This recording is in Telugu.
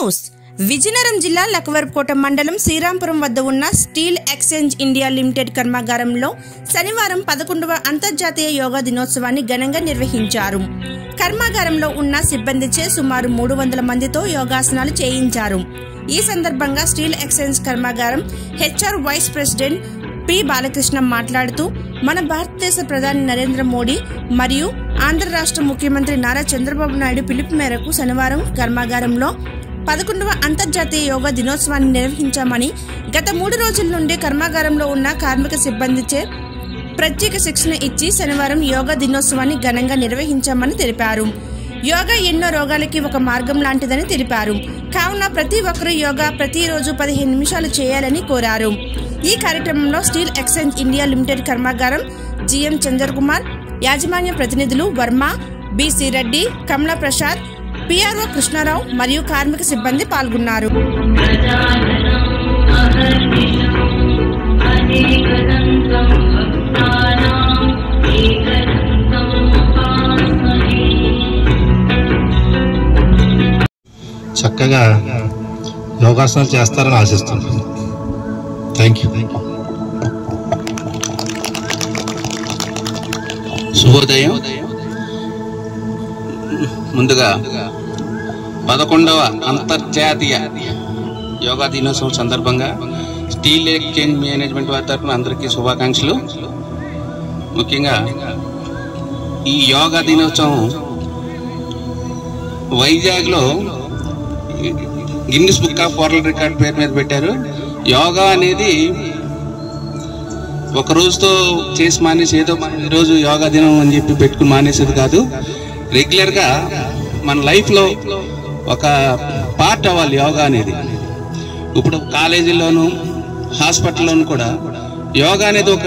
న్యూస్. విజయనగరం జిల్లా లక్కవరపుకోట మండలం శ్రీరాంపురం వద్ద ఉన్న స్టీల్ ఎక్స్చేంజ్ ఇండియా లిమిటెడ్ కర్మాగారంలో శనివారం 11వ అంతర్జాతీయ యోగా దినోత్సవాన్ని ఘనంగా నిర్వహించారు. కర్మాగారంలో ఉన్న సిబ్బందిచే సుమారు 300 మందితో యోగాసనాలు చేయించారు. ఈ సందర్భంగా స్టీల్ ఎక్స్చేంజ్ కర్మాగారం HR vice president P Balakrishna మాట్లాడుతూ, మన భారతదేశ ప్రధాని నరేంద్ర మోడీ మరియు ఆంధ్ర రాష్ట్ర ముఖ్యమంత్రి నారా చంద్రబాబు నాయుడు పిలుపు మేరకు శనివారం కర్మాగారంలో 11వ అంతర్జాతీయ యోగా దినోత్సవాన్ని నిర్వహించామని, గత 3 రోజుల నుండి కర్మాగారంలో ఉన్న కార్మిక సిబ్బందిచే ప్రత్యేక శిక్షణ ఇచ్చి శనివారం యోగా దినోత్సవాన్ని ఘనంగా నిర్వహించామని తెలిపారు. యోగా ఎన్నో రోగాలకి ఒక మార్గం లాంటిదని తెలిపారు. కావున ప్రతి ఒక్కరూ యోగా ప్రతిరోజు 15 నిమిషాలు చేయాలని కోరారు. ఈ కార్యక్రమంలో స్టీల్ ఎక్స్చేంజ్ ఇండియా లిమిటెడ్ కర్మాగారం GM చంద్ర కుమార్, యాజమాన్య ప్రతినిధులు వర్మ, BC రెడ్డి, కమలా ప్రసాద్, PRO కృష్ణారావు మరియు కార్మిక సిబ్బంది పాల్గొన్నారు. చక్కగా యోగాసనాలు చేస్తారని ఆశిస్తున్నాను. Thank you. శుభోదయం. ముందుగా 11వ అంతర్జాతీయ యోగా దినోత్సవం సందర్భంగా స్టీల్ ఎక్స్చేంజ్ మేనేజ్మెంట్ వారి తరఫున అందరికీ శుభాకాంక్షలు. ముఖ్యంగా ఈ యోగా దినోత్సవం వైజాగ్లో Guinness book of world record పేరు మీద పెట్టారు. యోగా అనేది ఒక రోజుతో చేసి మానేసి ఏదో మనం ఈరోజు యోగా దినం అని చెప్పి పెట్టుకుని మానేసేది కాదు. రెగ్యులర్గా మన లైఫ్లో ఒక పార్ట్ అవ్వాలి యోగా అనేది. ఇప్పుడు కాలేజీల్లోనూ హాస్పిటల్లోనూ కూడా యోగా అనేది ఒక